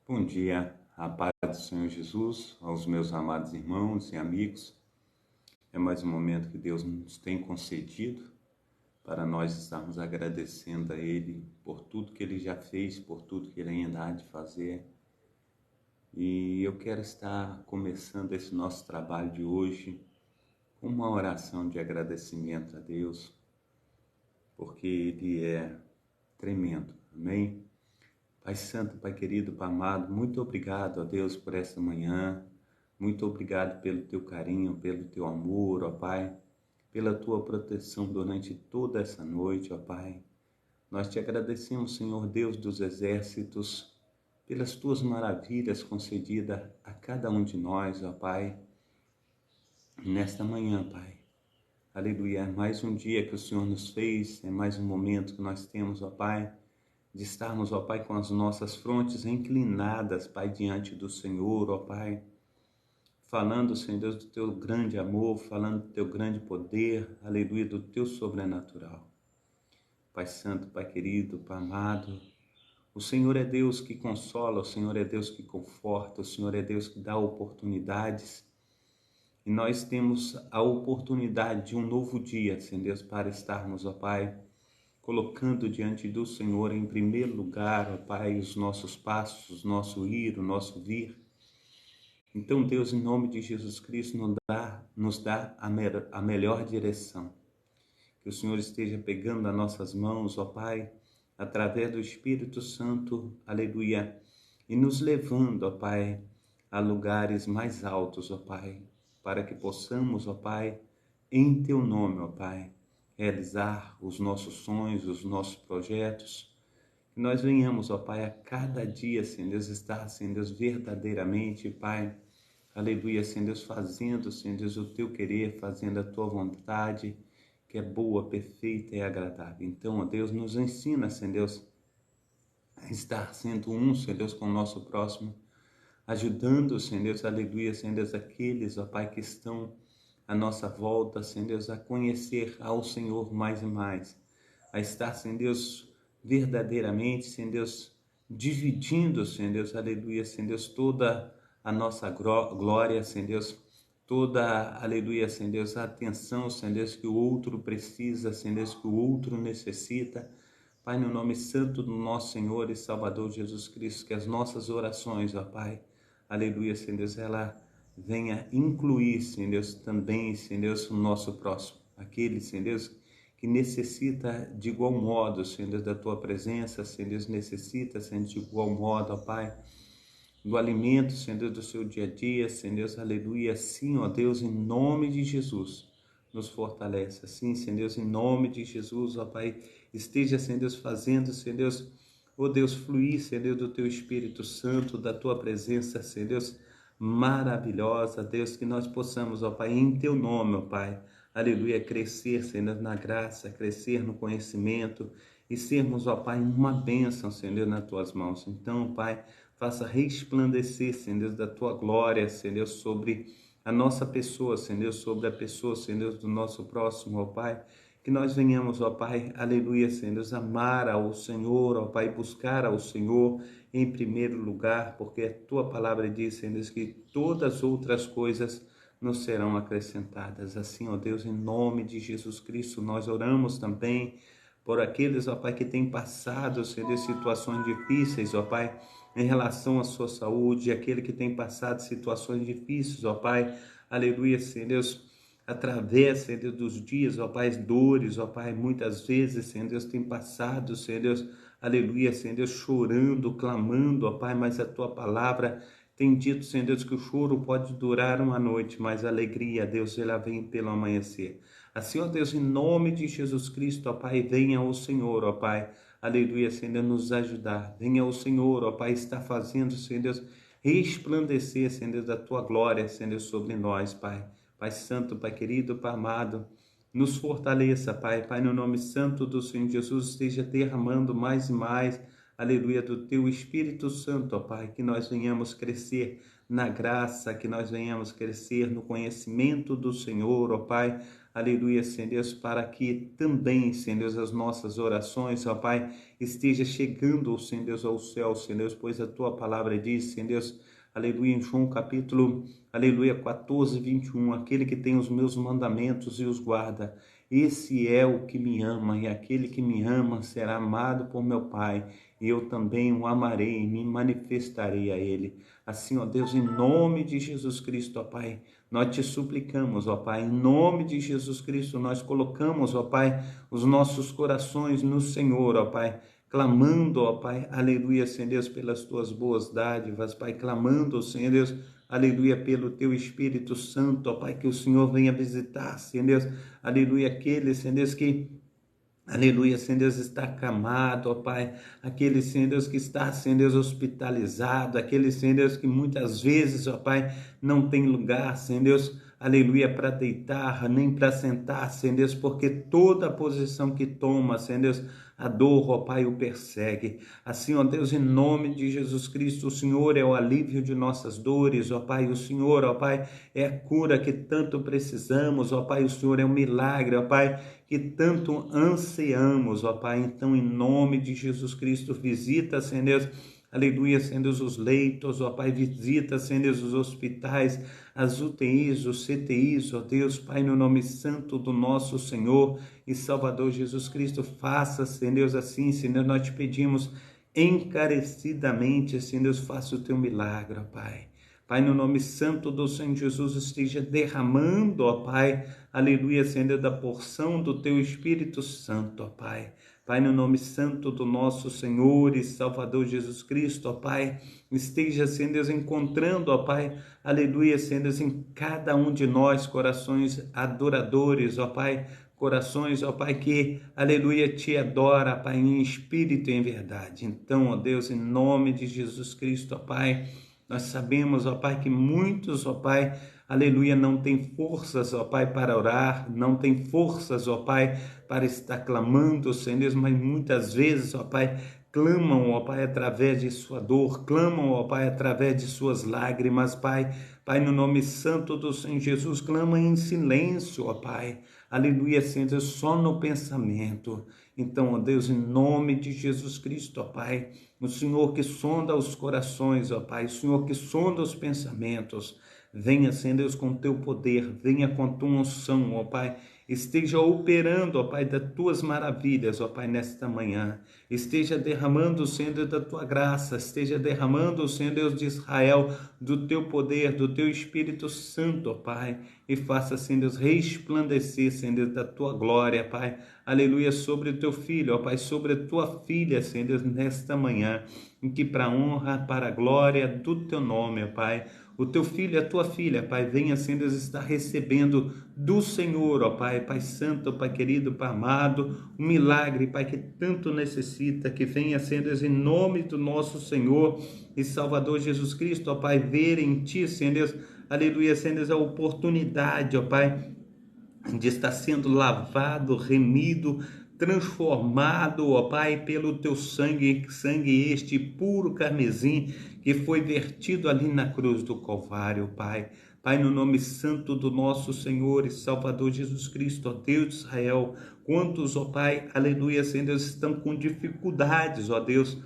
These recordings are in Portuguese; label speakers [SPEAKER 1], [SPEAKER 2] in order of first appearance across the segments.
[SPEAKER 1] Bom dia, a paz do Senhor Jesus, aos meus amados irmãos e amigos. É mais um momento que Deus nos tem concedido para nós estarmos agradecendo a Ele por tudo que Ele já fez, por tudo que Ele ainda há de fazer. E eu quero estar começando esse nosso trabalho de hoje com uma oração de agradecimento a Deus, porque Ele é tremendo, amém? Pai Santo, Pai querido, Pai amado, muito obrigado, ó Deus, por esta manhã. Muito obrigado pelo teu carinho, pelo teu amor, ó Pai, pela tua proteção durante toda essa noite, ó Pai. Nós te agradecemos, Senhor Deus dos exércitos, pelas tuas maravilhas concedidas a cada um de nós, ó Pai, nesta manhã, Pai. Aleluia, é mais um dia que o Senhor nos fez, é mais um momento que nós temos, ó Pai, de estarmos, ó Pai, com as nossas frontes inclinadas, Pai, diante do Senhor, ó Pai, falando, Senhor Deus, do teu grande amor, falando do teu grande poder, aleluia, do teu sobrenatural. Pai Santo, Pai querido, Pai amado, o Senhor é Deus que consola, o Senhor é Deus que conforta, o Senhor é Deus que dá oportunidades, e nós temos a oportunidade de um novo dia, Senhor Deus, para estarmos, ó Pai, colocando diante do Senhor em primeiro lugar, ó Pai, os nossos passos, o nosso ir, o nosso vir. Então, Deus, em nome de Jesus Cristo, nos dá a melhor direção. Que o Senhor esteja pegando nas nossas mãos, ó Pai, através do Espírito Santo, aleluia, e nos levando, ó Pai, a lugares mais altos, ó Pai, para que possamos, ó Pai, em Teu nome, ó Pai, realizar os nossos sonhos, os nossos projetos. Que nós venhamos, ó Pai, a cada dia, Senhor Deus, estar, Senhor Deus, verdadeiramente, Pai, aleluia, Senhor Deus, fazendo, Senhor Deus, o Teu querer, fazendo a Tua vontade, que é boa, perfeita e agradável. Então, ó Deus, nos ensina, Senhor Deus, a estar sendo um, Senhor Deus, com o nosso próximo, ajudando, Senhor Deus, aleluia, Senhor Deus, aqueles, ó Pai, que estão à nossa volta, Senhor Deus, a conhecer ao Senhor mais e mais, a estar, Senhor Deus, verdadeiramente, Senhor Deus, dividindo, Senhor Deus, aleluia, Senhor Deus, toda a nossa glória, Senhor Deus, toda, aleluia, Senhor Deus, a atenção, Senhor Deus, que o outro precisa, Senhor Deus, que o outro necessita. Pai, no nome santo do nosso Senhor e Salvador Jesus Cristo, que as nossas orações, ó Pai, aleluia, Senhor Deus, ela venha incluir, Senhor Deus, também, Senhor Deus, o nosso próximo, aquele, Senhor Deus, que necessita de igual modo, Senhor Deus, da Tua presença, Senhor Deus, necessita, Senhor, de igual modo, ó Pai, do alimento, Senhor Deus, do seu dia a dia, Senhor Deus, aleluia, assim, ó Deus, em nome de Jesus, nos fortalece, assim, Senhor Deus, em nome de Jesus, ó Pai, esteja, Senhor Deus, fazendo, Senhor Deus, ó Deus, fluir, Senhor Deus, do Teu Espírito Santo, da Tua presença, Senhor Deus, maravilhosa, Deus, que nós possamos, ó Pai, em Teu nome, ó Pai, aleluia, crescer, Senhor Deus, na graça, crescer no conhecimento e sermos, ó Pai, uma bênção, Senhor Deus, nas Tuas mãos. Então, Pai, faça resplandecer, Senhor Deus, da Tua glória, Senhor Deus, sobre a nossa pessoa, Senhor Deus, sobre a pessoa, Senhor Deus, do nosso próximo, ó Pai, que nós venhamos, ó Pai, aleluia, Senhor Deus, amar ao Senhor, ó Pai, buscar ao Senhor em primeiro lugar, porque a Tua palavra diz, Senhor Deus, que todas as outras coisas nos serão acrescentadas. Assim, ó Deus, em nome de Jesus Cristo, nós oramos também por aqueles, ó Pai, que têm passado, Senhor Deus, situações difíceis, ó Pai, em relação à sua saúde, aquele que tem passado situações difíceis, ó Pai, aleluia, Senhor Deus, através, Senhor Deus, dos dias, ó Pai, dores, ó Pai, muitas vezes, Senhor Deus, tem passado, Senhor Deus, aleluia, Senhor Deus, chorando, clamando, ó Pai, mas a Tua palavra tem dito, Senhor Deus, que o choro pode durar uma noite, mas a alegria, Deus, ela vem pelo amanhecer. Assim, ó Deus, em nome de Jesus Cristo, ó Pai, venha o Senhor, ó Pai, aleluia, Senhor Deus, nos ajudar. Venha o Senhor, ó Pai, está fazendo, Senhor Deus, resplandecer, Senhor Deus, da Tua glória, Senhor Deus, sobre nós, Pai. Pai Santo, Pai querido, Pai amado, nos fortaleça, Pai. Pai, no nome santo do Senhor Jesus, esteja derramando mais e mais, aleluia, do Teu Espírito Santo, ó Pai, que nós venhamos crescer na graça, que nós venhamos crescer no conhecimento do Senhor, ó Pai, aleluia, Senhor Deus, para que também, Senhor Deus, as nossas orações, ó Pai, esteja chegando, Senhor Deus, ao céu, Senhor Deus, pois a Tua palavra diz, Senhor Deus, aleluia, em João capítulo, aleluia, 14, 21, aquele que tem os meus mandamentos e os guarda, esse é o que me ama, e aquele que me ama será amado por meu Pai, e eu também o amarei e me manifestarei a ele. Assim, ó Deus, em nome de Jesus Cristo, ó Pai, nós te suplicamos, ó Pai, em nome de Jesus Cristo, nós colocamos, ó Pai, os nossos corações no Senhor, ó Pai, clamando, ó Pai, aleluia, Senhor Deus, pelas tuas boas dádivas, Pai, clamando, Senhor Deus, aleluia, pelo teu Espírito Santo, ó Pai, que o Senhor venha visitar, Senhor Deus, aleluia, aquele, Senhor Deus, que aleluia, Senhor Deus, está acamado, ó Pai, aquele, Senhor Deus, que está, Senhor Deus, hospitalizado, aquele, Senhor Deus, que muitas vezes, ó Pai, não tem lugar, Senhor Deus, aleluia, para deitar, nem para sentar, Senhor Deus, porque toda a posição que toma, Senhor Deus, a dor, ó Pai, o persegue. Assim, ó Deus, em nome de Jesus Cristo, o Senhor é o alívio de nossas dores, ó Pai, o Senhor, ó Pai, é a cura que tanto precisamos, ó Pai, o Senhor é um milagre, ó Pai, que tanto ansiamos, ó Pai. Então, em nome de Jesus Cristo, visita, Senhor Deus, aleluia, Senhor Deus, os leitos, ó Pai, visita, Senhor Deus, os hospitais, as UTIs, os CTIs, ó Deus, Pai, no nome santo do nosso Senhor e Salvador Jesus Cristo, faça, Senhor Deus, assim, Senhor, nós te pedimos encarecidamente, Senhor Deus, faça o teu milagre, ó Pai. Pai, no nome santo do Senhor Jesus, esteja derramando, ó Pai, aleluia, Senhor Deus, da porção do teu Espírito Santo, ó Pai. Pai, no nome santo do nosso Senhor e Salvador Jesus Cristo, ó Pai, esteja, Senhor Deus, encontrando, ó Pai, aleluia, Senhor Deus, em cada um de nós, corações adoradores, ó Pai, corações, ó Pai, que, aleluia, te adora, Pai, em espírito e em verdade. Então, ó Deus, em nome de Jesus Cristo, ó Pai, nós sabemos, ó Pai, que muitos, ó Pai, aleluia, não tem forças, ó Pai, para orar, não tem forças, ó Pai, para estar clamando, Senhor Deus, mas muitas vezes, ó Pai, clamam, ó Pai, através de sua dor, clamam, ó Pai, através de suas lágrimas, Pai. Pai, no nome santo do Senhor Jesus, clama em silêncio, ó Pai. Aleluia, Senhor Deus, só no pensamento. Então, ó Deus, em nome de Jesus Cristo, ó Pai, o Senhor que sonda os corações, ó Pai, o Senhor que sonda os pensamentos, venha, Senhor Deus, com teu poder, venha com tua unção, ó Pai, esteja operando, ó Pai, das tuas maravilhas, ó Pai, nesta manhã, esteja derramando, Senhor Deus, da tua graça, esteja derramando, Senhor Deus de Israel, do teu poder, do teu Espírito Santo, ó Pai, e faça, Senhor Deus, resplandecer, Senhor Deus, da tua glória, Pai, aleluia, sobre o teu filho, ó Pai, sobre a tua filha, Senhor Deus, nesta manhã, em que para a honra, para a glória do teu nome, ó Pai, o teu filho e a tua filha, Pai, venha, Senhor Deus, estar recebendo do Senhor, ó Pai, Pai santo, Pai querido, Pai amado, um milagre, Pai, que tanto necessita, que venha, Senhor Deus, em nome do nosso Senhor e Salvador Jesus Cristo, ó Pai, ver em Ti, Senhor Deus, aleluia, Senhor Deus, a oportunidade, ó Pai, de estar sendo lavado, remido, transformado, ó Pai, pelo teu sangue este puro carmesim que foi vertido ali na cruz do Calvário, Pai. Pai, no nome santo do nosso Senhor e Salvador Jesus Cristo, ó Deus de Israel, quantos, ó Pai, aleluia, Senhor Deus, estão com dificuldades, ó Deus,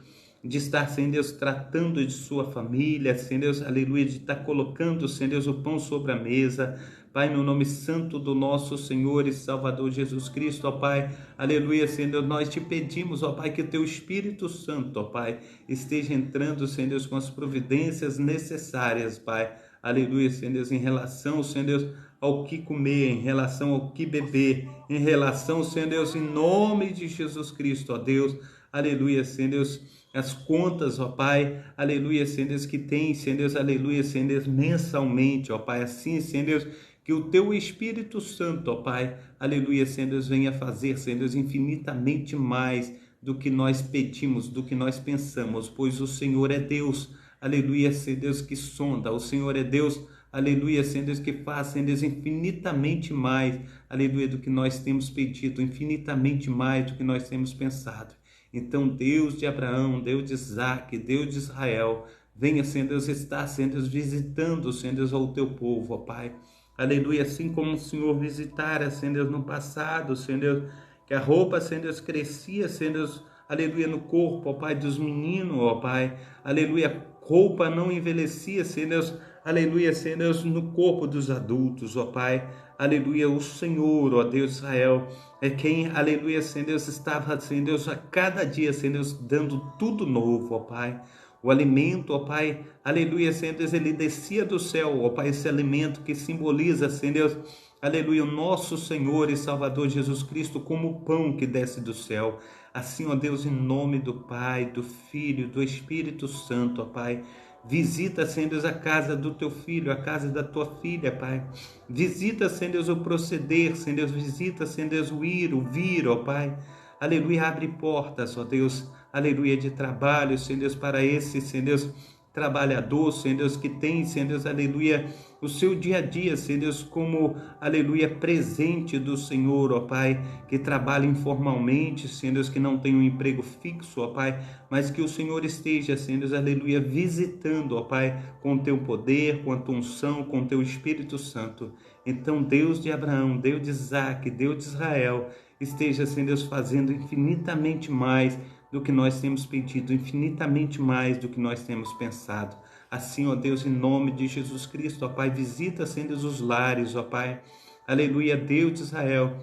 [SPEAKER 1] de estar, Senhor Deus, tratando de sua família, Senhor Deus, aleluia, de estar colocando, Senhor Deus, o pão sobre a mesa, Pai, no nome santo do nosso Senhor e Salvador Jesus Cristo, ó Pai, aleluia, Senhor, nós te pedimos, ó Pai, que teu Espírito Santo, ó Pai, esteja entrando, Senhor Deus, com as providências necessárias, Pai, aleluia, Senhor Deus, em relação, Senhor Deus, ao que comer, em relação ao que beber, em relação, Senhor Deus, em nome de Jesus Cristo, ó Deus, aleluia, Senhor Deus, as contas, ó Pai, aleluia, Senhor Deus, que tem, Senhor Deus, aleluia, Senhor Deus, mensalmente, ó Pai, assim, Senhor Deus, que o teu Espírito Santo, ó Pai, aleluia, Senhor Deus, venha fazer, Senhor Deus, infinitamente mais do que nós pedimos, do que nós pensamos, pois o Senhor é Deus, aleluia, Senhor Deus, que sonda, o Senhor é Deus, aleluia, Senhor Deus, que faz, Senhor Deus, infinitamente mais, aleluia, do que nós temos pedido, infinitamente mais do que nós temos pensado. Então, Deus de Abraão, Deus de Isaac, Deus de Israel, venha, Senhor Deus, estar, Senhor Deus, visitando, Senhor Deus, ao teu povo, ó Pai. aleluia, assim como o Senhor visitara, Senhor Deus, no passado, Senhor Deus, que a roupa, Senhor Deus, crescia, Senhor Deus, aleluia, no corpo, ó Pai, dos meninos, ó Pai, aleluia, roupa não envelhecia, Senhor Deus, aleluia, Senhor Deus, no corpo dos adultos, ó Pai, aleluia, o Senhor, ó Deus Israel, é quem, aleluia, Senhor Deus, estava, Senhor Deus, a cada dia, Senhor Deus, dando tudo novo, ó Pai, o alimento, ó Pai, aleluia, Senhor Deus, ele descia do céu, ó Pai, esse alimento que simboliza, Senhor Deus, aleluia, o nosso Senhor e Salvador Jesus Cristo como o pão que desce do céu. Assim, ó Deus, em nome do Pai, do Filho, do Espírito Santo, ó Pai, visita, Senhor Deus, a casa do teu filho, a casa da tua filha, Pai. Visita, Senhor Deus, o proceder, Senhor Deus, visita, Senhor Deus, o ir, o vir, ó Pai. Aleluia, abre portas, ó Deus, aleluia, de trabalho, Senhor Deus, para esse, Senhor Deus, trabalhador, Senhor Deus, que tem, Senhor Deus, aleluia, o seu dia a dia, Senhor Deus, como, aleluia, presente do Senhor, ó Pai, que trabalha informalmente, Senhor Deus, que não tem um emprego fixo, ó Pai, mas que o Senhor esteja, Senhor Deus, aleluia, visitando, ó Pai, com teu poder, com a tua unção, com teu Espírito Santo. Então, Deus de Abraão, Deus de Isaac, Deus de Israel, esteja, Senhor Deus, fazendo infinitamente mais do que nós temos pedido, infinitamente mais do que nós temos pensado. Assim, ó Deus, em nome de Jesus Cristo, ó Pai, visita, Senhor Deus, os lares, ó Pai, aleluia, Deus de Israel.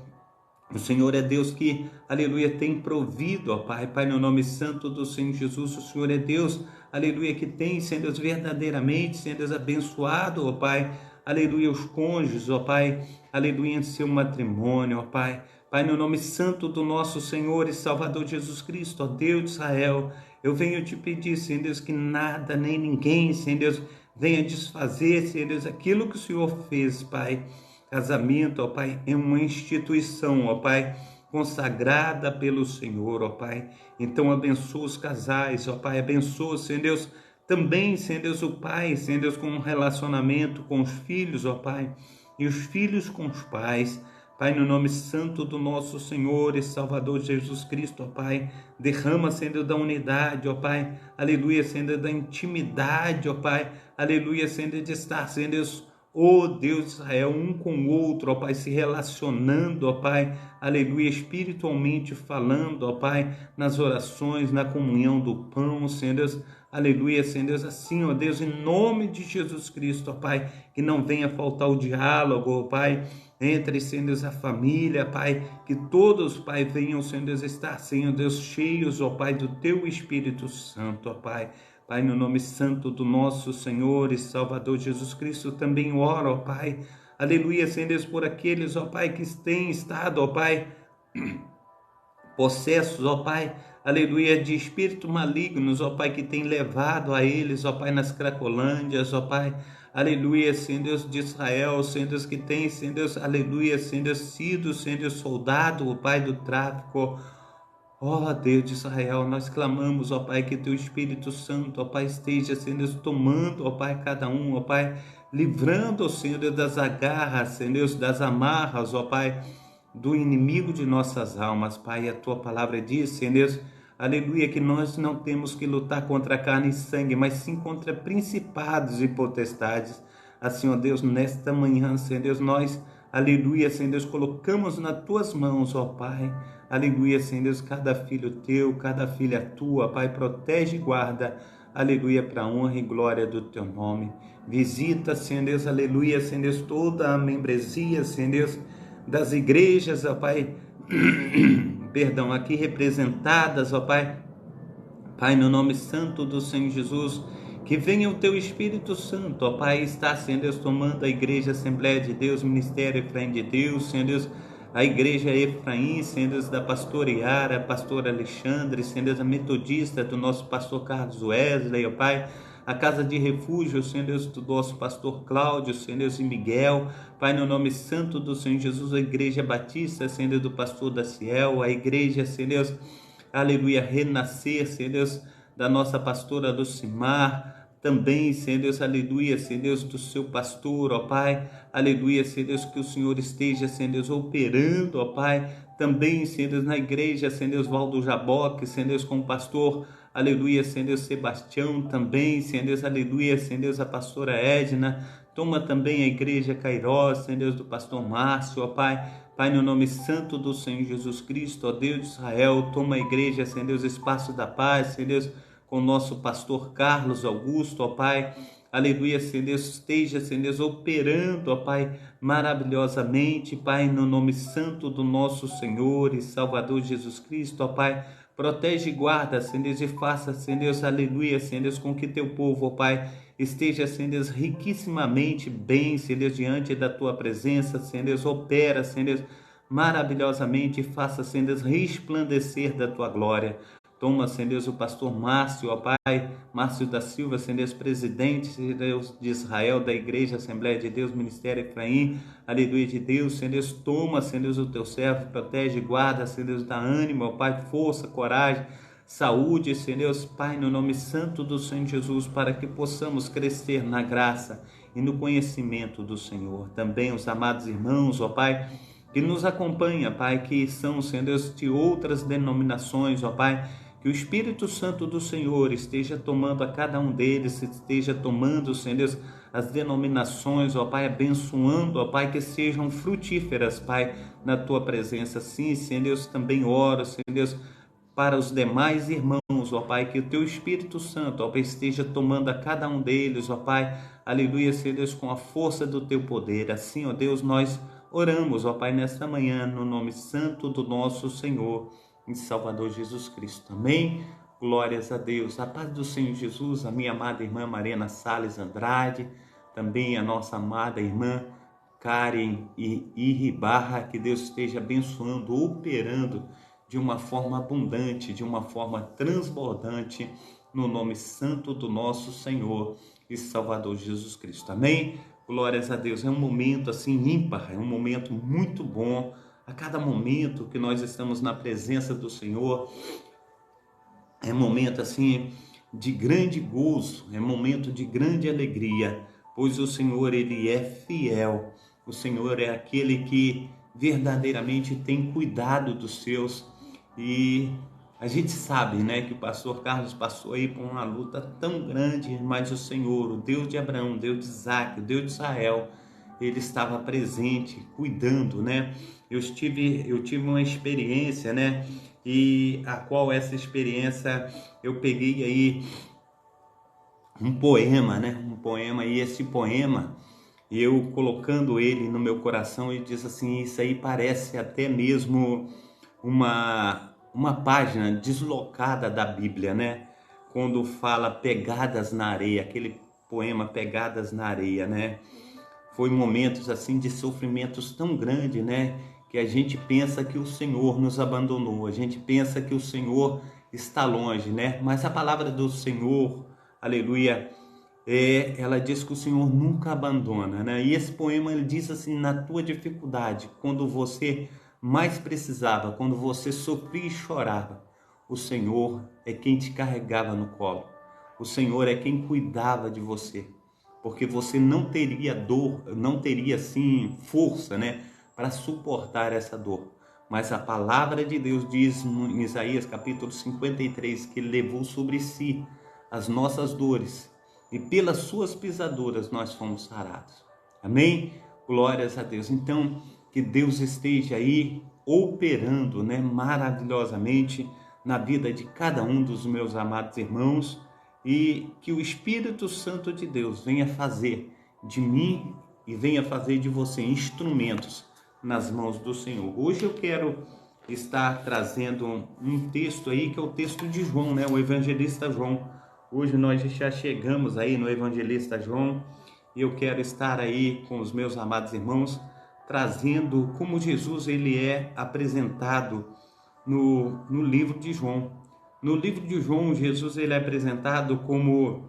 [SPEAKER 1] O Senhor é Deus que, aleluia, tem provido, ó Pai, Pai, no nome santo do Senhor Jesus, o Senhor é Deus, aleluia, que tem, Senhor Deus, verdadeiramente, Senhor Deus, abençoado, ó Pai, aleluia, os cônjuges, ó Pai, aleluia, em seu matrimônio, ó Pai, Pai, no nome santo do nosso Senhor e Salvador Jesus Cristo, ó Deus de Israel, eu venho te pedir, Senhor Deus, que nada nem ninguém, Senhor Deus, venha desfazer, Senhor Deus, aquilo que o Senhor fez, Pai. Casamento, ó Pai, é uma instituição, ó Pai, consagrada pelo Senhor, ó Pai. Então abençoa os casais, ó Pai, abençoa, Senhor Deus, também, Senhor Deus, o Pai, Senhor Deus, com um relacionamento com os filhos, ó Pai, e os filhos com os pais. Pai, no nome santo do nosso Senhor e Salvador Jesus Cristo, ó Pai, derrama, Senhor Deus, da unidade, ó Pai, aleluia, Senhor Deus, da intimidade, ó Pai, aleluia, Senhor Deus, de estar, Senhor Deus, ó Deus de Israel, um com o outro, ó Pai, se relacionando, ó Pai, aleluia, espiritualmente falando, ó Pai, nas orações, na comunhão do pão, Senhor Deus, aleluia, Senhor Deus, assim, ó Deus, em nome de Jesus Cristo, ó Pai, que não venha faltar o diálogo, ó Pai, entre, Senhor Deus, a família, Pai, que todos, Pai, venham, Senhor Deus, estar, Senhor Deus, cheios, ó Pai, do Teu Espírito Santo, ó Pai. Pai, no nome santo do nosso Senhor e Salvador Jesus Cristo, também oro, ó Pai, aleluia, Senhor Deus, por aqueles, ó Pai, que têm estado, ó Pai, possessos, ó Pai, aleluia, de espíritos malignos, ó Pai, que tem levado a eles, ó Pai, nas cracolândias, ó Pai, aleluia, Senhor Deus de Israel, Senhor Deus que tem, Senhor Deus, aleluia, Senhor Deus, sido, Senhor Deus, soldado, ó Pai, do tráfico. Ó Deus de Israel, nós clamamos, ó Pai, que Teu Espírito Santo, ó Pai, esteja, Senhor Deus, tomando, ó Pai, cada um, ó Pai, livrando, Senhor Deus, das agarras, Senhor Deus, das amarras, ó Pai, do inimigo de nossas almas, Pai. A Tua palavra diz, Senhor Deus, aleluia, que nós não temos que lutar contra carne e sangue, mas sim contra principados e potestades. Assim, ó Deus, nesta manhã, Senhor Deus, nós, aleluia, Senhor Deus, colocamos nas Tuas mãos, ó Pai, aleluia, Senhor Deus, cada filho Teu, cada filha Tua, Pai, protege e guarda, aleluia, para a honra e glória do Teu nome. Visita, Senhor Deus, aleluia, Senhor Deus, toda a membresia, Senhor Deus, das igrejas, ó Pai, perdão, aqui representadas, ó Pai, Pai, no nome santo do Senhor Jesus, que venha o Teu Espírito Santo, ó Pai, está, Senhor Deus, tomando a igreja, Assembleia de Deus, Ministério Efraim de Deus, Senhor Deus, a igreja Efraim, Senhor Deus, da pastora Yara, pastor Alexandre, Senhor Deus, a metodista do nosso pastor Carlos Wesley, ó Pai, a casa de refúgio, Senhor Deus, do nosso pastor Cláudio, Senhor Deus, e Miguel, Pai, no nome santo do Senhor Jesus, a igreja batista, Senhor Deus, do pastor Daciel, a igreja, Senhor Deus, aleluia, renascer, Senhor Deus, da nossa pastora Lucimar, também, Senhor Deus, aleluia, Senhor Deus, do seu pastor, ó Pai, aleluia, Senhor Deus, que o Senhor esteja, Senhor Deus, operando, ó Pai, também, Senhor Deus, na igreja, Senhor Deus, Valdo Jaboque, Senhor Deus, com o pastor, aleluia, Senhor Deus, Sebastião também, Senhor Deus, aleluia, Senhor Deus, a pastora Edna, toma também a igreja Cairós, Senhor Deus, do pastor Márcio, ó Pai, Pai, no nome santo do Senhor Jesus Cristo, ó Deus de Israel, toma a igreja, Senhor Deus, Espaço da Paz, Senhor Deus, com o nosso pastor Carlos Augusto, ó Pai, aleluia, Senhor Deus, esteja, Senhor Deus, operando, ó Pai, maravilhosamente, Pai, no nome santo do nosso Senhor e Salvador Jesus Cristo, ó Pai, protege e guarda, Senhor Deus, e faça, Senhor Deus, aleluia, Senhor Deus, com que teu povo, ó Pai, esteja, Senhor Deus, riquissimamente bem, Senhor Deus, diante da tua presença, Senhor Deus, opera, Senhor Deus, maravilhosamente, e faça, Senhor Deus, resplandecer da tua glória. Toma, Senhor Deus, o pastor Márcio, ó Pai, Márcio da Silva, Senhor Deus, presidente, Senhor Deus, de Israel, da Igreja Assembleia de Deus, Ministério Efraim, aleluia de Deus, Senhor Deus, toma, Senhor Deus, o teu servo, protege, guarda, Senhor Deus, dá ânimo, ó Pai, força, coragem, saúde, Senhor Deus, Pai, no nome santo do Senhor Jesus, para que possamos crescer na graça e no conhecimento do Senhor. Também os amados irmãos, ó Pai, que nos acompanha, Pai, que são, Senhor Deus, de outras denominações, ó Pai, que o Espírito Santo do Senhor esteja tomando a cada um deles, esteja tomando, Senhor Deus, as denominações, ó Pai, abençoando, ó Pai, que sejam frutíferas, Pai, na tua presença. Sim, Senhor Deus, também oro, Senhor Deus, para os demais irmãos, ó Pai, que o teu Espírito Santo, ó Pai, esteja tomando a cada um deles, ó Pai, aleluia, Senhor Deus, com a força do teu poder. Assim, ó Deus, nós oramos, ó Pai, nesta manhã, no nome santo do nosso Senhor e Salvador Jesus Cristo. Amém? Glórias a Deus. A paz do Senhor Jesus, a minha amada irmã Mariana Salles Andrade, também a nossa amada irmã Karen Iribarra, que Deus esteja abençoando, operando de uma forma abundante, de uma forma transbordante, no nome santo do nosso Senhor e Salvador Jesus Cristo. Amém? Glórias a Deus. É um momento assim ímpar, é um momento muito bom. A cada momento que nós estamos na presença do Senhor, é um momento assim de grande gozo, é um momento de grande alegria, pois o Senhor, Ele é fiel. O Senhor é aquele que verdadeiramente tem cuidado dos seus. E a gente sabe, né, que o pastor Carlos passou aí por uma luta tão grande, mas o Senhor, o Deus de Abraão, o Deus de Isaac, o Deus de Israel, Ele estava presente, cuidando, né? Eu tive uma experiência, né? E a qual essa experiência eu peguei aí um poema, né? Um poema, e esse poema, eu colocando ele no meu coração, e diz assim, isso aí parece até mesmo uma página deslocada da Bíblia, né? Quando fala pegadas na areia, aquele poema Pegadas na Areia, né? Foi momentos assim de sofrimentos tão grandes, né? Que a gente pensa que o Senhor nos abandonou, a gente pensa que o Senhor está longe, né? Mas a palavra do Senhor, aleluia, ela diz que o Senhor nunca abandona, né? E esse poema, ele diz assim, na tua dificuldade, quando você mais precisava, quando você sofria e chorava, o Senhor é quem te carregava no colo, o Senhor é quem cuidava de você, porque você não teria dor, não teria assim força, né, para suportar essa dor. Mas a palavra de Deus diz em Isaías capítulo 53 que Ele levou sobre si as nossas dores e pelas suas pisaduras nós fomos sarados. Amém? Glórias a Deus. Então, que Deus esteja aí operando, né, maravilhosamente na vida de cada um dos meus amados irmãos, e que o Espírito Santo de Deus venha fazer de mim e venha fazer de você instrumentos nas mãos do Senhor. Hoje eu quero estar trazendo um texto aí, que é o texto de João, né, o evangelista João. Hoje nós já chegamos aí no evangelista João, e eu quero estar aí com os meus amados irmãos, trazendo como Jesus ele é apresentado no livro de João. No livro de João, Jesus ele é apresentado como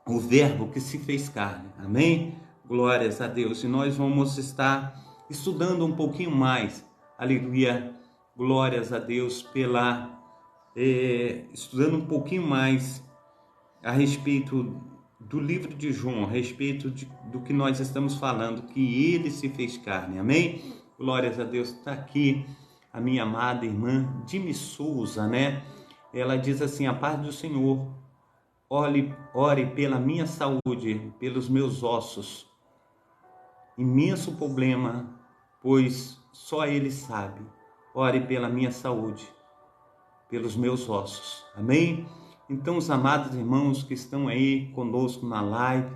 [SPEAKER 1] o verbo que se fez carne. Amém? Glórias a Deus. E nós vamos estar estudando um pouquinho mais. Aleluia. Glórias a Deus estudando um pouquinho mais a respeito do livro de João, a respeito do que nós estamos falando, que ele se fez carne. Amém? Glórias a Deus. Está aqui a minha amada irmã Dimi Souza, né? Ela diz assim: a paz do Senhor, ore pela minha saúde, pelos meus ossos. Imenso problema, pois só Ele sabe. Ore pela minha saúde, pelos meus ossos. Amém? Então, os amados irmãos que estão aí conosco na live,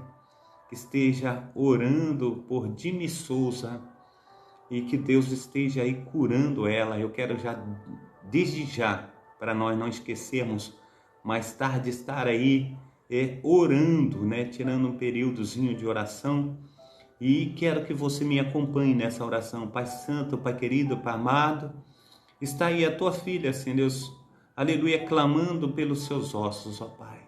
[SPEAKER 1] que esteja orando por Dimi Souza e que Deus esteja aí curando ela. Eu quero já, desde já, para nós não esquecermos, mais tarde estar aí orando, né? Tirando um períodozinho de oração. E quero que você me acompanhe nessa oração. Pai Santo, Pai querido, Pai amado, está aí a tua filha, Senhor Deus, aleluia, clamando pelos seus ossos, ó Pai.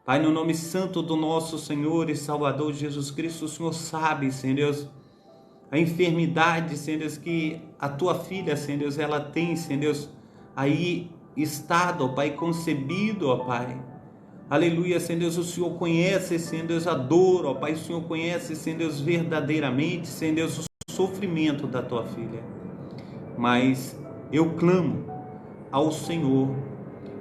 [SPEAKER 1] Pai, no nome santo do nosso Senhor e Salvador Jesus Cristo, o Senhor sabe, Senhor Deus, a enfermidade, Senhor Deus, que a tua filha, Senhor Deus, ela tem, Senhor Deus, aí estado, ó Pai, concebido, ó Pai. Aleluia, Senhor Deus, o Senhor conhece, Senhor Deus, a dor, ó Pai, o Senhor conhece, Senhor Deus, verdadeiramente, Senhor Deus, o sofrimento da tua filha. Mas eu clamo ao Senhor,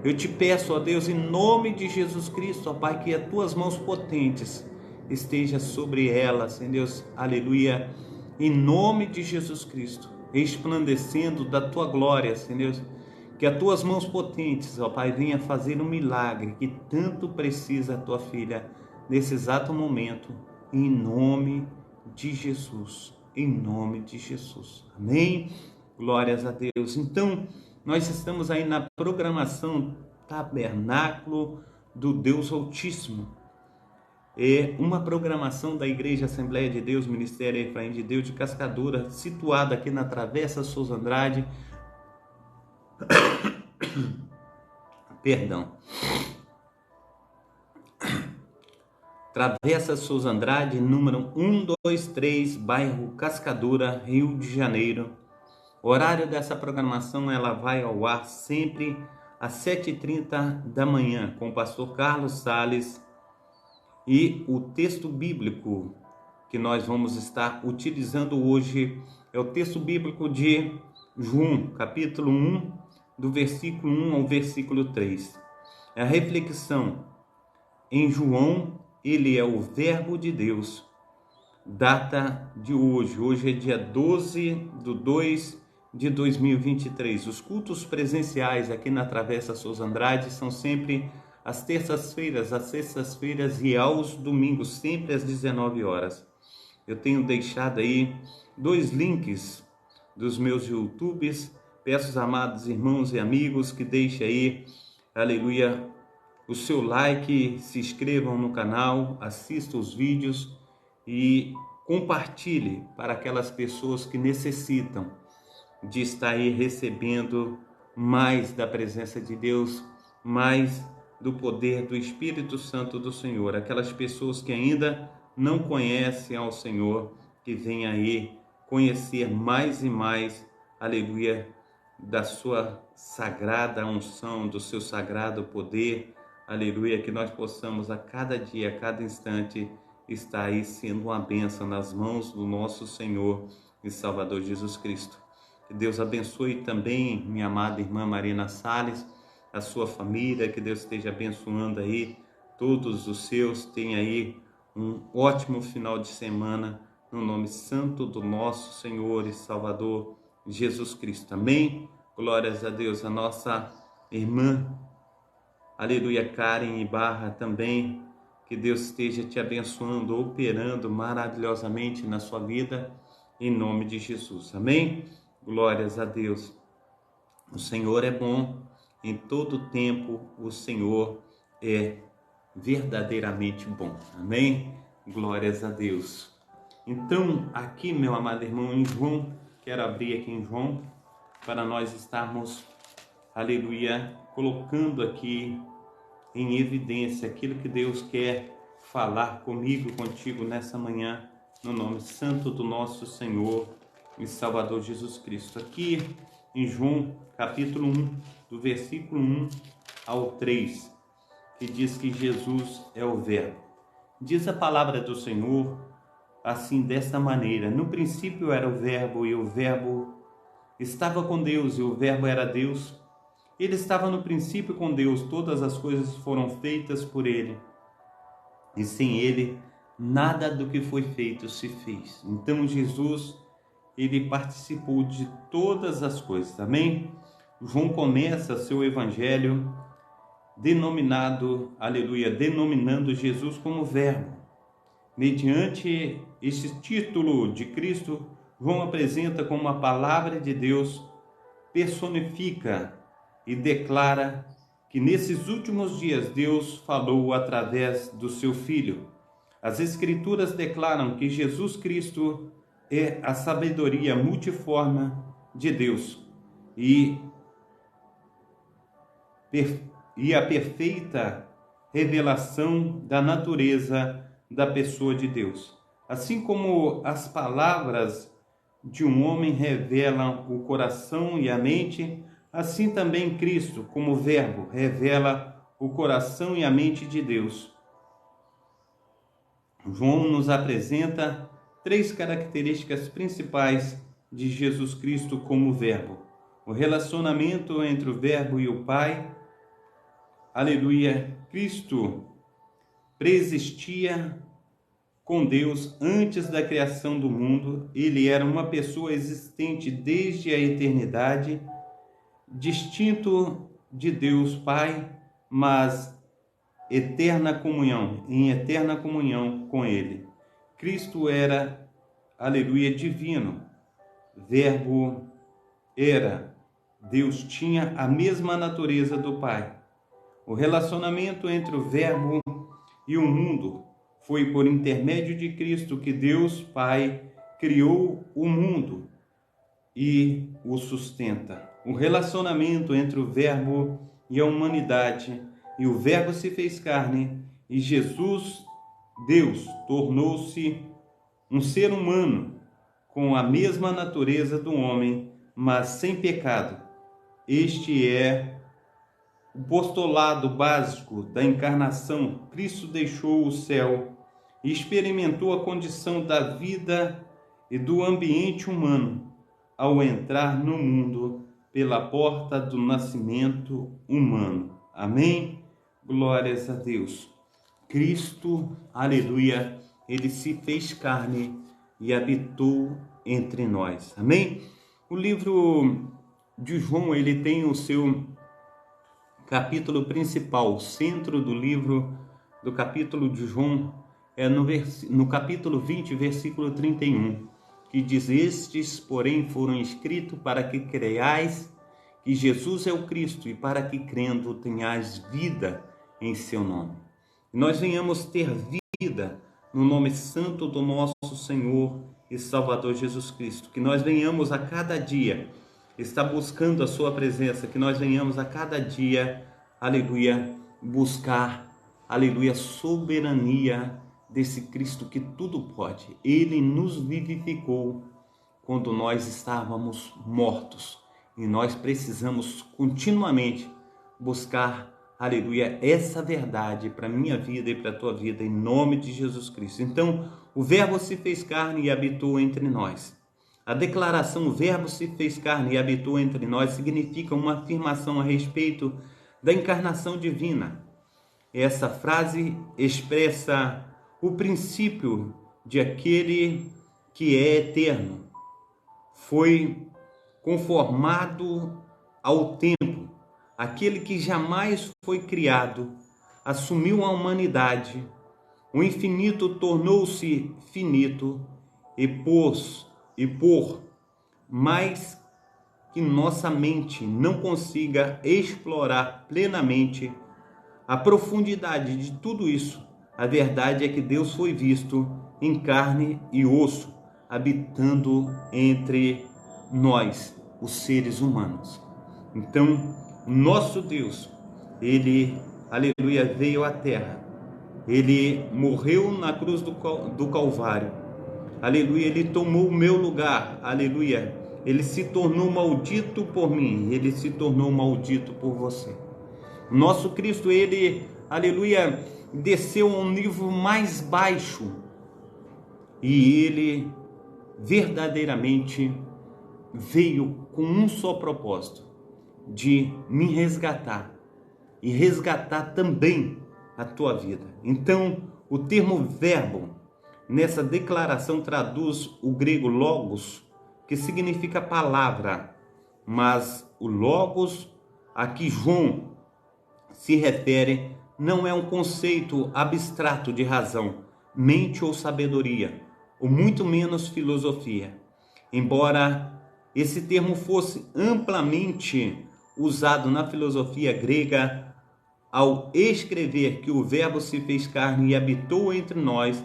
[SPEAKER 1] eu te peço, ó Deus, em nome de Jesus Cristo, ó Pai, que as tuas mãos potentes estejam sobre ela, Senhor Deus, aleluia, em nome de Jesus Cristo, resplandecendo da tua glória, Senhor Deus, que as tuas mãos potentes, ó Pai, venha fazer um milagre que tanto precisa a tua filha nesse exato momento, em nome de Jesus, em nome de Jesus. Amém? Glórias a Deus. Então, nós estamos aí na programação Tabernáculo do Deus Altíssimo. É uma programação da Igreja Assembleia de Deus, Ministério Efraim de Deus de Cascadura, situada aqui na Travessa Souza Andrade, Travessa Souza Andrade, número 123, bairro Cascadura, Rio de Janeiro. O horário dessa programação, ela vai ao ar sempre às 7h30 da manhã, com o pastor Carlos Sales. E o texto bíblico que nós vamos estar utilizando hoje é o texto bíblico de João, capítulo 1, do versículo 1 ao versículo 3. A reflexão em João, ele é o Verbo de Deus. Data de hoje. Hoje é dia 12/2 de 2023. Os cultos presenciais aqui na Travessa Souza Andrade são sempre às terças-feiras, às sextas-feiras e aos domingos, sempre às 19 horas. Eu tenho deixado aí 2 links dos meus YouTubes. Peço aos amados irmãos e amigos que deixem aí, aleluia, o seu like, se inscrevam no canal, assistam os vídeos e compartilhe para aquelas pessoas que necessitam de estar aí recebendo mais da presença de Deus, mais do poder do Espírito Santo do Senhor. Aquelas pessoas que ainda não conhecem ao Senhor, que venham aí conhecer mais e mais, aleluia, da sua sagrada unção, do seu sagrado poder, aleluia, que nós possamos a cada dia, a cada instante, estar aí sendo uma bênção nas mãos do nosso Senhor e Salvador Jesus Cristo. Que Deus abençoe também minha amada irmã Marina Salles, a sua família, que Deus esteja abençoando aí todos os seus, tenha aí um ótimo final de semana, no nome santo do nosso Senhor e Salvador Jesus Cristo. Amém? Glórias a Deus. A nossa irmã, aleluia, Karen Ibarra também, que Deus esteja te abençoando, operando maravilhosamente na sua vida, em nome de Jesus. Amém? Glórias a Deus. O Senhor é bom, em todo tempo o Senhor é verdadeiramente bom. Amém? Glórias a Deus. Então, aqui, meu amado irmão, em João, quero abrir aqui em João, para nós estarmos, aleluia, colocando aqui em evidência aquilo que Deus quer falar comigo, contigo nessa manhã, no nome santo do nosso Senhor e Salvador Jesus Cristo. Aqui em João, capítulo 1, do versículo 1 ao 3, que diz que Jesus é o Verbo. Diz a palavra do Senhor assim, desta maneira: no princípio era o Verbo, e o Verbo estava com Deus, e o Verbo era Deus. Ele estava no princípio com Deus, todas as coisas foram feitas por ele, e sem ele, nada do que foi feito se fez. Então Jesus, ele participou de todas as coisas, amém? João começa seu evangelho denominando Jesus como Verbo. Mediante este título de Cristo, João apresenta como a palavra de Deus personifica e declara que nesses últimos dias Deus falou através do seu Filho. As Escrituras declaram que Jesus Cristo é a sabedoria multiforme de Deus e a perfeita revelação da natureza da pessoa de Deus. Assim como as palavras de um homem revelam o coração e a mente, assim também Cristo, como Verbo, revela o coração e a mente de Deus. João nos apresenta 3 características principais de Jesus Cristo como Verbo: o relacionamento entre o Verbo e o Pai. Aleluia! Cristo preexistia com Deus antes da criação do mundo. Ele era uma pessoa existente desde a eternidade, distinto de Deus Pai, mas em eterna comunhão com Ele. Cristo era, aleluia, divino. Verbo era. Deus tinha a mesma natureza do Pai. O relacionamento entre o Verbo e o mundo foi por intermédio de Cristo que Deus Pai criou o mundo e o sustenta. O relacionamento entre o Verbo e a humanidade, e o Verbo se fez carne, e Jesus, Deus, tornou-se um ser humano com a mesma natureza do homem, mas sem pecado. Este é o postulado básico da encarnação. Cristo deixou o céu e experimentou a condição da vida e do ambiente humano ao entrar no mundo pela porta do nascimento humano. Amém? Glórias a Deus. Cristo, aleluia, ele se fez carne e habitou entre nós. Amém? O livro de João, ele tem o seu capítulo principal. O centro do livro, do capítulo de João, é no capítulo 20, versículo 31, que diz: estes, porém, foram escritos para que creiais que Jesus é o Cristo, e para que, crendo, tenhais vida em seu nome. Nós venhamos ter vida no nome santo do nosso Senhor e Salvador Jesus Cristo. Que nós venhamos a cada dia estar buscando a sua presença, que nós venhamos a cada dia, aleluia, buscar, aleluia, soberania desse Cristo que tudo pode. Ele nos vivificou quando nós estávamos mortos, e nós precisamos continuamente buscar, aleluia, essa verdade para a minha vida e para a tua vida, em nome de Jesus Cristo. Então, o Verbo se fez carne e habitou entre nós. A declaração "o Verbo se fez carne e habitou entre nós" significa uma afirmação a respeito da encarnação divina. Essa frase expressa o princípio de aquele que é eterno, foi conformado ao tempo, aquele que jamais foi criado, assumiu a humanidade, o infinito tornou-se finito e por mais que nossa mente não consiga explorar plenamente a profundidade de tudo isso, a verdade é que Deus foi visto em carne e osso, habitando entre nós, os seres humanos. Então, nosso Deus, ele, aleluia, veio à terra, ele morreu na cruz do Calvário, aleluia, ele tomou o meu lugar, aleluia, ele se tornou maldito por mim, ele se tornou maldito por você. Nosso Cristo, ele, aleluia, desceu a um nível mais baixo e ele verdadeiramente veio com um só propósito: de me resgatar e resgatar também a tua vida. Então, o termo verbo nessa declaração traduz o grego logos, que significa palavra, mas o logos a que João se refere não é um conceito abstrato de razão, mente ou sabedoria, ou muito menos filosofia. Embora esse termo fosse amplamente usado na filosofia grega, ao escrever que o Verbo se fez carne e habitou entre nós,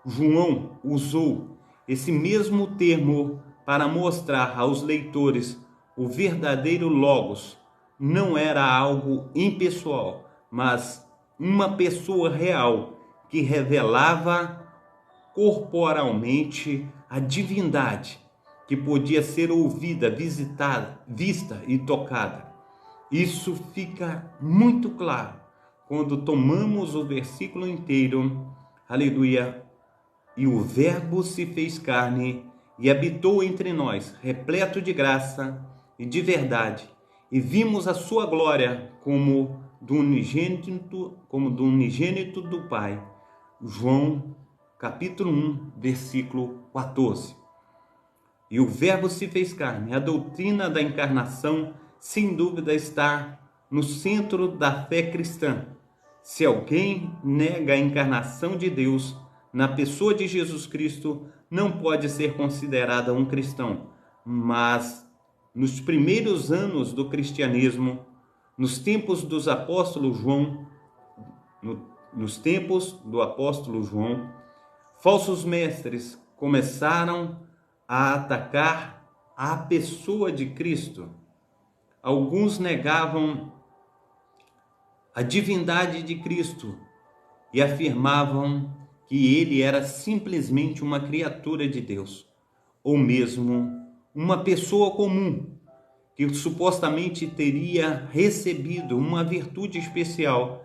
[SPEAKER 1] João usou esse mesmo termo para mostrar aos leitores o verdadeiro Logos. Não era algo impessoal, mas uma pessoa real que revelava corporalmente a divindade, que podia ser ouvida, visitada, vista e tocada. Isso fica muito claro quando tomamos o versículo inteiro, aleluia, e o Verbo se fez carne e habitou entre nós, repleto de graça e de verdade, e vimos a sua glória como do unigênito do Pai. João, capítulo 1, versículo 14. E o Verbo se fez carne. A doutrina da encarnação, sem dúvida, está no centro da fé cristã. Se alguém nega a encarnação de Deus na pessoa de Jesus Cristo, não pode ser considerado um cristão. Mas nos primeiros anos do cristianismo, nos tempos dos apóstolos João, nos tempos do apóstolo João, falsos mestres começaram a atacar a pessoa de Cristo. Alguns negavam a divindade de Cristo e afirmavam que ele era simplesmente uma criatura de Deus, ou mesmo uma pessoa comum, que supostamente teria recebido uma virtude especial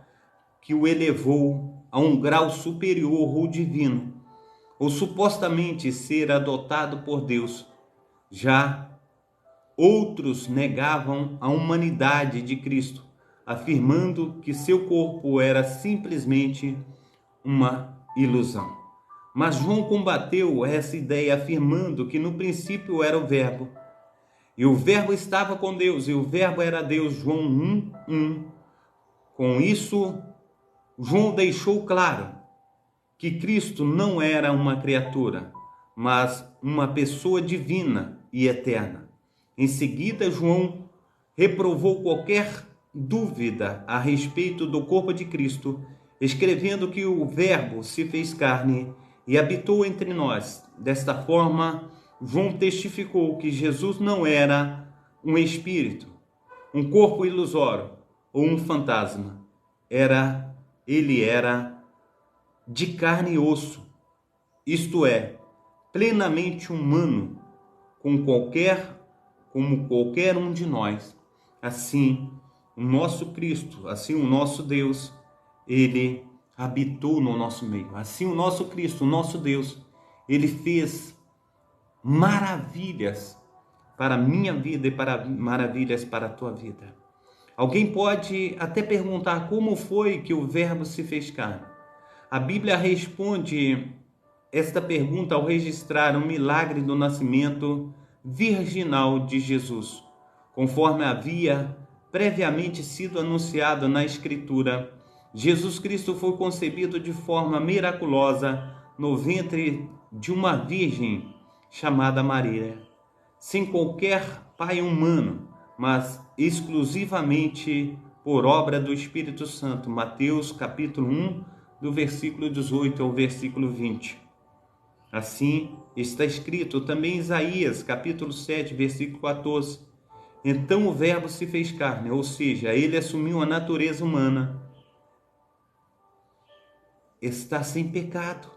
[SPEAKER 1] que o elevou a um grau superior ou divino, ou supostamente ser adotado por Deus. Já outros negavam a humanidade de Cristo, afirmando que seu corpo era simplesmente uma ilusão. Mas João combateu essa ideia afirmando que no princípio era o Verbo, e o Verbo estava com Deus, e o Verbo era Deus. João 1:1. Com isso, João deixou claro que Cristo não era uma criatura, mas uma pessoa divina e eterna. Em seguida, João reprovou qualquer dúvida a respeito do corpo de Cristo, escrevendo que o Verbo se fez carne e habitou entre nós. Desta forma, João testificou que Jesus não era um espírito, um corpo ilusório ou um fantasma. Ele era de carne e osso, isto é, plenamente humano, como qualquer um de nós. Assim, o nosso Cristo, assim o nosso Deus, ele habitou no nosso meio. Assim o nosso Cristo, o nosso Deus, ele fez maravilhas para a minha vida e maravilhas para a tua vida. Alguém pode até perguntar como foi que o Verbo se fez carne. A Bíblia responde esta pergunta ao registrar o milagre do nascimento virginal de Jesus, conforme havia previamente sido anunciado na Escritura. Jesus Cristo foi concebido de forma miraculosa no ventre de uma virgem chamada Maria, sem qualquer pai humano, mas exclusivamente por obra do Espírito Santo. Mateus capítulo 1, do versículo 18 ao versículo 20. Assim está escrito também em Isaías capítulo 7, versículo 14. Então o Verbo se fez carne, ou seja, ele assumiu a natureza humana. Está sem pecado.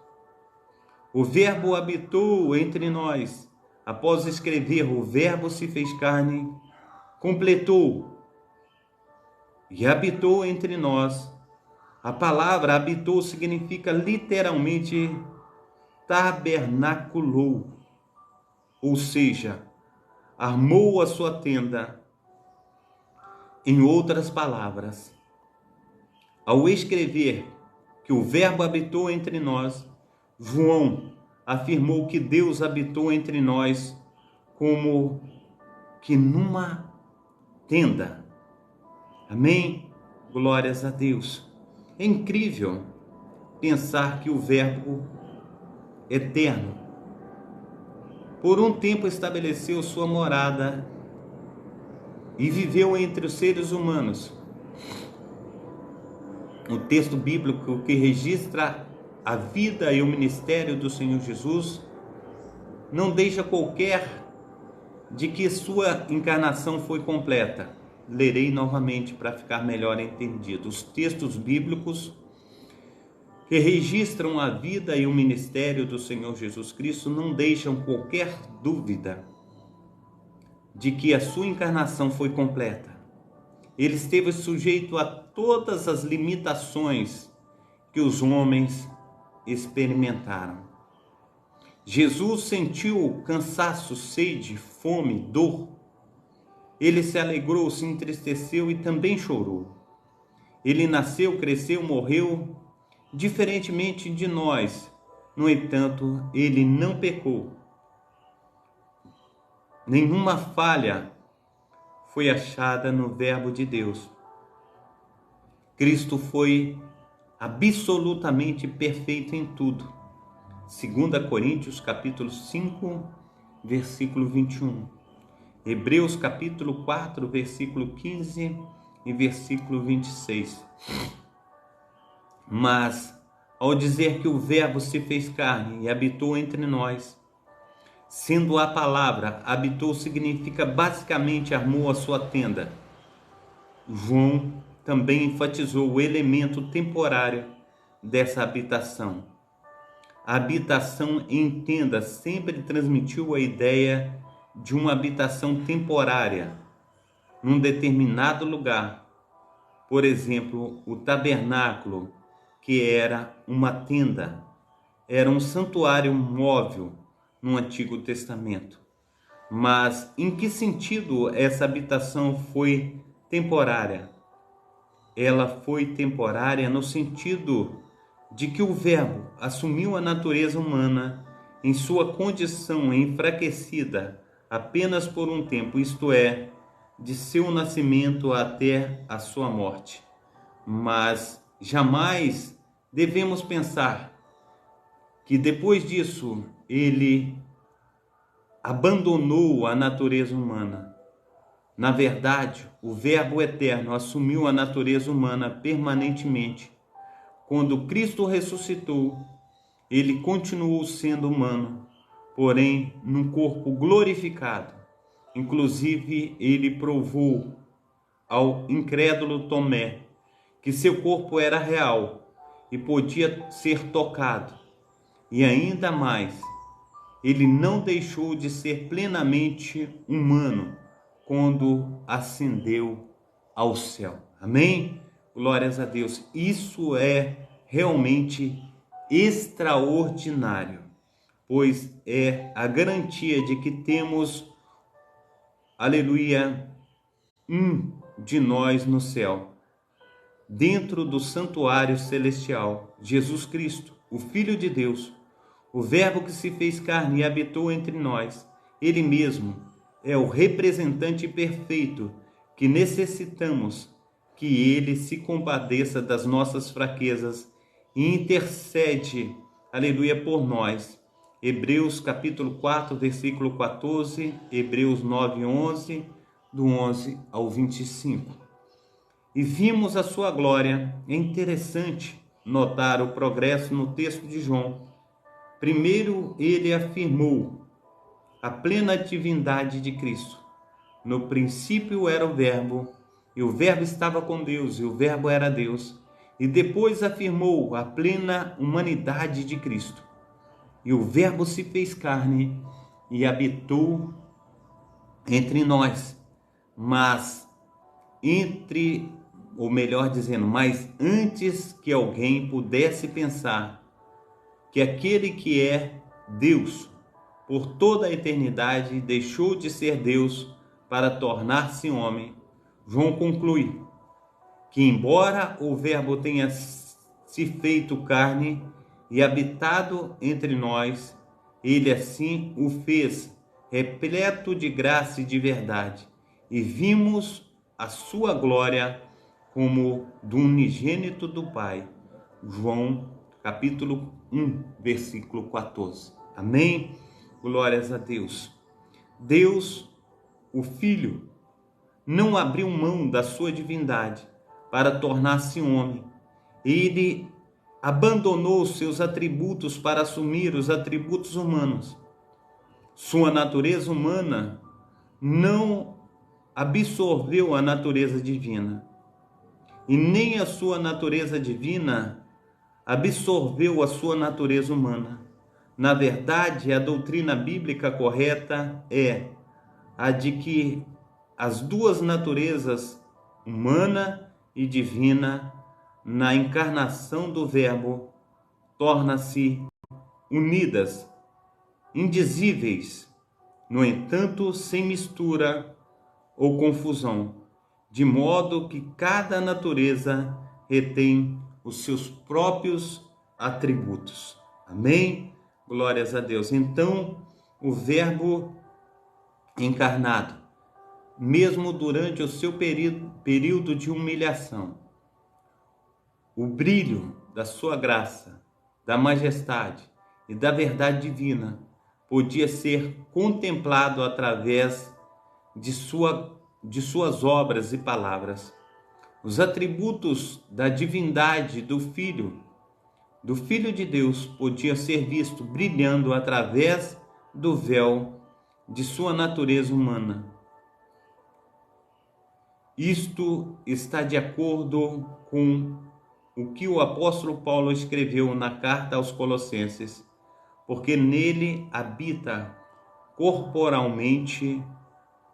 [SPEAKER 1] O Verbo habitou entre nós. Após escrever o Verbo se fez carne, completou e habitou entre nós. A palavra habitou significa literalmente tabernaculou, ou seja, armou a sua tenda. Em outras palavras, ao escrever que o Verbo habitou entre nós, João afirmou que Deus habitou entre nós como que numa tenda. Amém? Glórias a Deus. É incrível pensar que o Verbo eterno, por um tempo estabeleceu sua morada e viveu entre os seres humanos. O texto bíblico que registra a vida e o ministério do Senhor Jesus não deixa qualquer de que sua encarnação foi completa. Lerei novamente para ficar melhor entendido. Os textos bíblicos que registram a vida e o ministério do Senhor Jesus Cristo não deixam qualquer dúvida de que a sua encarnação foi completa. Ele esteve sujeito a todas as limitações que os homens experimentaram. Jesus sentiu cansaço, sede, fome, dor. Ele se alegrou, se entristeceu e também chorou. Ele nasceu, cresceu, morreu, diferentemente de nós. No entanto, ele não pecou. Nenhuma falha foi achada no Verbo de Deus. Cristo foi absolutamente perfeito em tudo. 2 Coríntios capítulo 5, versículo 21. Hebreus capítulo 4, versículo 15 e versículo 26. Mas, ao dizer que o Verbo se fez carne e habitou entre nós, sendo a palavra, habitou significa basicamente armou a sua tenda. João também enfatizou o elemento temporário dessa habitação. A habitação em tenda sempre transmitiu a ideia de uma habitação temporária, num determinado lugar. Por exemplo, o tabernáculo, que era uma tenda, era um santuário móvel no Antigo Testamento. Mas em que sentido essa habitação foi temporária? Ela foi temporária no sentido de que o Verbo assumiu a natureza humana em sua condição enfraquecida apenas por um tempo, isto é, de seu nascimento até a sua morte. Mas jamais devemos pensar que depois disso ele abandonou a natureza humana. Na verdade, o Verbo eterno assumiu a natureza humana permanentemente. Quando Cristo ressuscitou, ele continuou sendo humano, porém num corpo glorificado. Inclusive, ele provou ao incrédulo Tomé que seu corpo era real e podia ser tocado. E ainda mais, ele não deixou de ser plenamente humano quando ascendeu ao céu. Amém? Glórias a Deus. Isso é realmente extraordinário, pois é a garantia de que temos, aleluia, um de nós no céu, dentro do santuário celestial, Jesus Cristo, o Filho de Deus, o Verbo que se fez carne e habitou entre nós. Ele mesmo é o representante perfeito que necessitamos que ele se compadeça das nossas fraquezas e intercede, aleluia, por nós. Hebreus capítulo 4, versículo 14, Hebreus 9, 11, do 11 ao 25. E vimos a sua glória. É interessante notar o progresso no texto de João. Primeiro, ele afirmou a plena divindade de Cristo. No princípio era o Verbo, e o Verbo estava com Deus, e o Verbo era Deus. E depois afirmou a plena humanidade de Cristo. E o Verbo se fez carne e habitou entre nós. Mas antes que alguém pudesse pensar que aquele que é Deus por toda a eternidade deixou de ser Deus para tornar-se homem, João conclui que, embora o Verbo tenha se feito carne e habitado entre nós, ele assim o fez, repleto de graça e de verdade, e vimos a sua glória como do unigênito do Pai. João capítulo 1, versículo 14. Amém? Glórias a Deus. Deus, o Filho, não abriu mão da sua divindade para tornar-se homem. Ele abandonou seus atributos para assumir os atributos humanos. Sua natureza humana não absorveu a natureza divina, e nem a sua natureza divina absorveu a sua natureza humana. Na verdade, a doutrina bíblica correta é a de que as duas naturezas, humana e divina, na encarnação do Verbo, tornam-se unidas, indizíveis, no entanto, sem mistura ou confusão, de modo que cada natureza retém os seus próprios atributos. Amém? Glórias a Deus. Então, o Verbo encarnado, mesmo durante o seu período de humilhação, o brilho da sua graça, da majestade e da verdade divina podia ser contemplado através de suas obras e palavras. Os atributos da divindade do Filho de Deus podiam ser vistos brilhando através do véu de sua natureza humana. Isto está de acordo com o que o apóstolo Paulo escreveu na carta aos Colossenses, porque nele habita corporalmente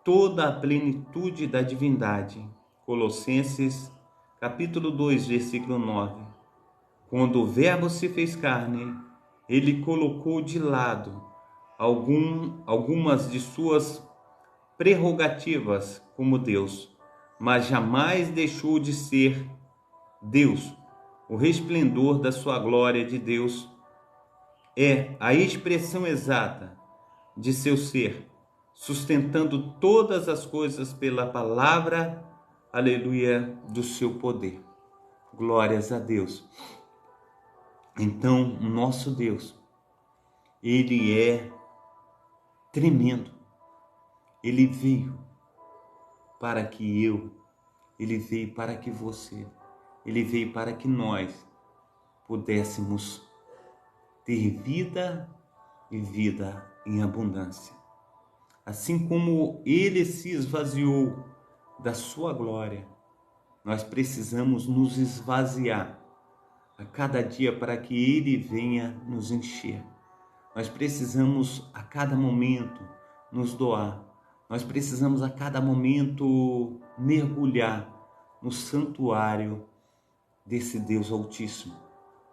[SPEAKER 1] toda a plenitude da divindade. Colossenses capítulo 2, versículo 9. Quando o Verbo se fez carne, ele colocou de lado algumas de suas prerrogativas como Deus, mas jamais deixou de ser Deus. O resplendor da sua glória de Deus é a expressão exata de seu ser, sustentando todas as coisas pela palavra, aleluia, do seu poder. Glórias a Deus. Então, o nosso Deus, ele é tremendo. Ele veio para que ele veio para que você, ele veio para que nós pudéssemos ter vida e vida em abundância. Assim como ele se esvaziou da sua glória, nós precisamos nos esvaziar a cada dia para que ele venha nos encher. Nós precisamos a cada momento nos doar. Nós precisamos a cada momento mergulhar no santuário desse Deus Altíssimo,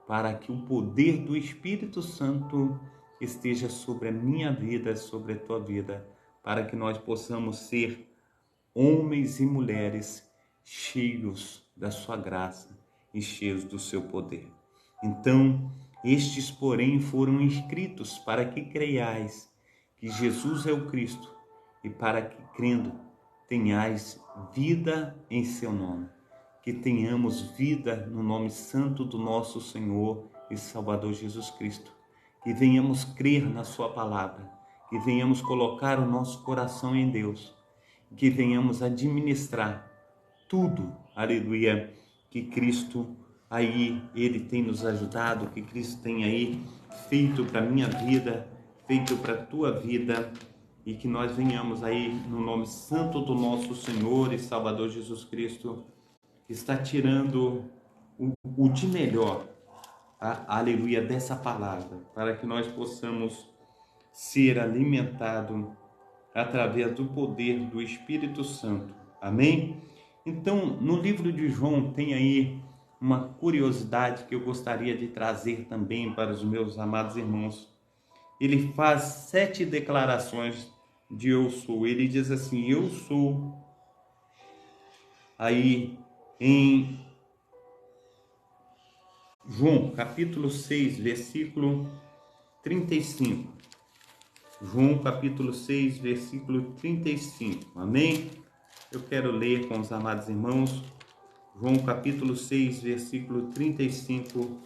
[SPEAKER 1] para que o poder do Espírito Santo esteja sobre a minha vida, sobre a tua vida, para que nós possamos ser homens e mulheres cheios da sua graça e cheios do seu poder. Então, estes, porém, foram escritos para que creiais que Jesus é o Cristo e para que, crendo, tenhais vida em seu nome. Que tenhamos vida no nome santo do nosso Senhor e Salvador Jesus Cristo. Que venhamos crer na sua palavra, que venhamos colocar o nosso coração em Deus, que venhamos administrar tudo, aleluia, que Cristo aí, ele tem nos ajudado, que Cristo tem aí feito para a minha vida, feito para a tua vida, e que nós venhamos aí no nome santo do nosso Senhor e Salvador Jesus Cristo, que está tirando o de melhor, aleluia, dessa palavra, para que nós possamos ser alimentados através do poder do Espírito Santo. Amém? Então, no livro de João tem aí uma curiosidade que eu gostaria de trazer também para os meus amados irmãos. Ele faz 7 declarações de eu sou. Ele diz assim: eu sou aí em João capítulo 6, versículo 35. João capítulo 6, versículo 35. Amém? Eu quero ler com os amados irmãos João capítulo 6, versículo 35.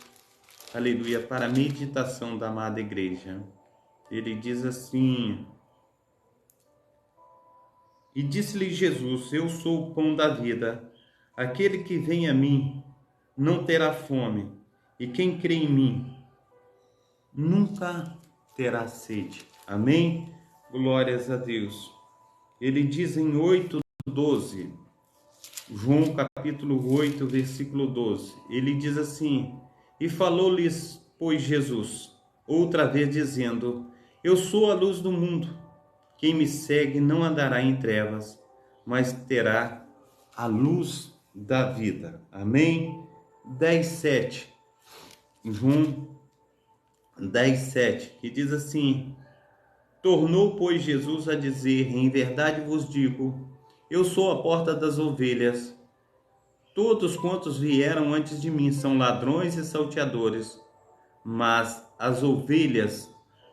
[SPEAKER 1] Aleluia, para a meditação da amada igreja. Ele diz assim: E disse-lhe Jesus: Eu sou o pão da vida. Aquele que vem a mim não terá fome, e quem crê em mim nunca terá sede. Amém? Glórias a Deus. Ele diz em 8:12, João capítulo 8, versículo 12. Ele diz assim: E falou-lhes, pois, Jesus, outra vez dizendo: Eu sou a luz do mundo. Quem me segue não andará em trevas, mas terá a luz da vida. Amém? 10:7. João 10:7, que diz assim: Tornou, pois, Jesus a dizer: Em verdade vos digo, eu sou a porta das ovelhas. Todos quantos vieram antes de mim são ladrões e salteadores, mas as ovelhas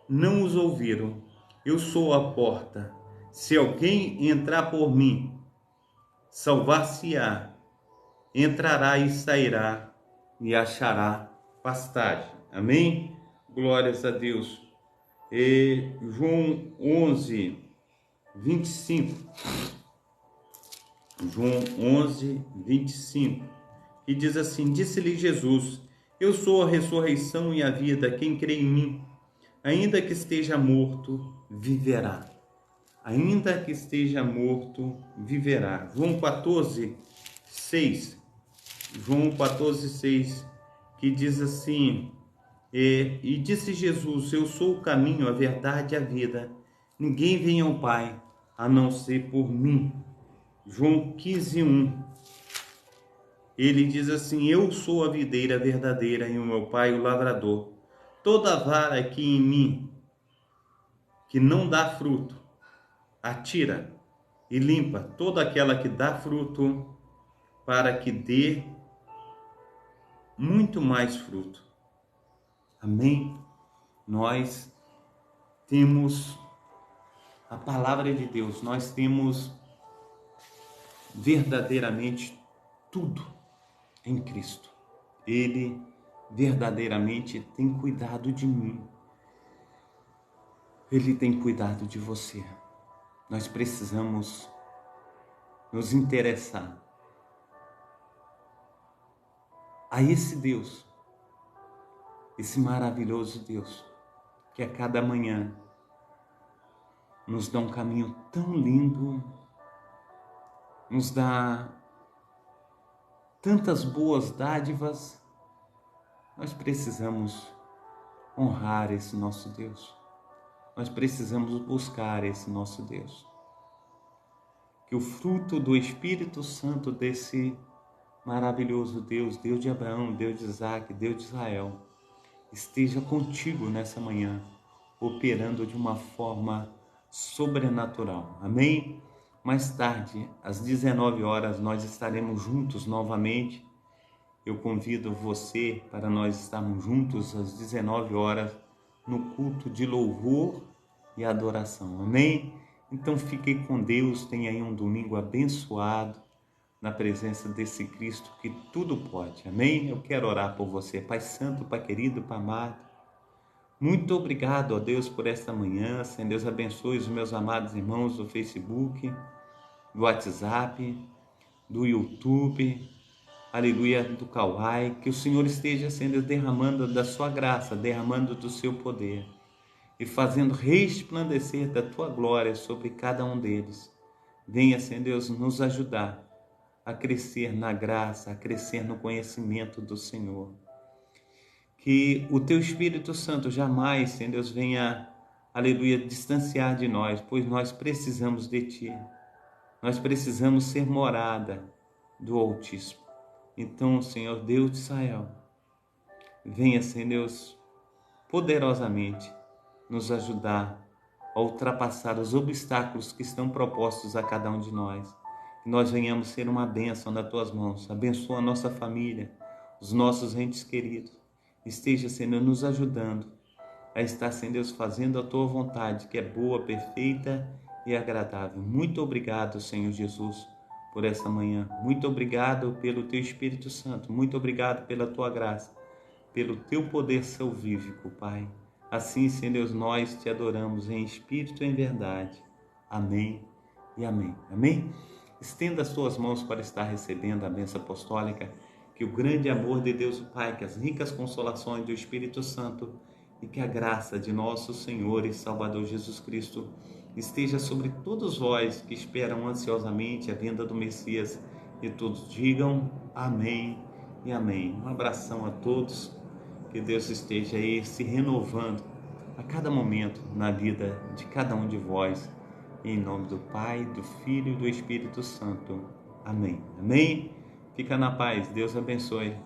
[SPEAKER 1] não os ouviram. Eu sou a porta. Se alguém entrar por mim, salvar-se-á, entrará e sairá e achará pastagem. Amém? Glórias a Deus. E João 11, 25. João 11, 25. E diz assim: Disse-lhe Jesus: Eu sou a ressurreição e a vida. Quem crê em mim, ainda que esteja morto, viverá. Ainda que esteja morto, viverá. João 14, 6. João 14, 6, que diz assim: E disse Jesus: Eu sou o caminho, a verdade e a vida. Ninguém vem ao Pai a não ser por mim. João 15, 1. Ele diz assim: Eu sou a videira verdadeira e o meu Pai o lavrador. Toda vara que em mim que não dá fruto, atira e limpa toda aquela que dá fruto, para que dê muito mais fruto. Amém? Nós temos a palavra de Deus, nós temos verdadeiramente tudo em Cristo. Ele verdadeiramente tem cuidado de mim. Ele tem cuidado de você. Nós precisamos nos interessar a esse Deus, esse maravilhoso Deus, que a cada manhã nos dá um caminho tão lindo, nos dá tantas boas dádivas. Nós precisamos honrar esse nosso Deus. Nós precisamos buscar esse nosso Deus. Que o fruto do Espírito Santo desse maravilhoso Deus, Deus de Abraão, Deus de Isaac, Deus de Israel, esteja contigo nessa manhã, operando de uma forma sobrenatural. Amém? Mais tarde, às 19 horas, nós estaremos juntos novamente. Eu convido você para nós estarmos juntos às 19 horas no culto de louvor e adoração. Amém? Então fique com Deus, tenha aí um domingo abençoado na presença desse Cristo que tudo pode. Amém? Eu quero orar por você. Pai Santo, Pai querido, Pai amado, muito obrigado, ó Deus, por esta manhã. Senhor Deus, abençoe os meus amados irmãos do Facebook, do WhatsApp, do YouTube, aleluia, do Kauai. Que o Senhor esteja, Senhor Deus, derramando da sua graça, derramando do seu poder e fazendo resplandecer da tua glória sobre cada um deles. Venha, Senhor Deus, nos ajudar a crescer na graça, a crescer no conhecimento do Senhor. Que o teu Espírito Santo jamais, Senhor Deus, venha, aleluia, distanciar de nós, pois nós precisamos de ti. Nós precisamos ser morada do Altíssimo. Então, Senhor Deus de Israel, venha, Senhor Deus, poderosamente nos ajudar a ultrapassar os obstáculos que estão propostos a cada um de nós. que nós venhamos ser uma bênção nas tuas mãos. Abençoa a nossa família, os nossos entes queridos. Esteja, Senhor, nos ajudando a estar, Senhor Deus, fazendo a tua vontade, que é boa, perfeita e agradável. Muito obrigado, Senhor Jesus, por essa manhã. Muito obrigado pelo teu Espírito Santo. Muito obrigado pela tua graça, pelo teu poder salvífico, Pai. Assim, Senhor Deus, nós te adoramos em espírito e em verdade. Amém e amém. Amém? Estenda as tuas mãos para estar recebendo a bênção apostólica. Que o grande amor de Deus, o Pai, que as ricas consolações do Espírito Santo e que a graça de nosso Senhor e Salvador Jesus Cristo esteja sobre todos vós que esperam ansiosamente a vinda do Messias, e todos digam amém e amém. Um abração a todos, que Deus esteja aí se renovando a cada momento na vida de cada um de vós, em nome do Pai, do Filho e do Espírito Santo. Amém. Amém. Fica na paz. Deus abençoe.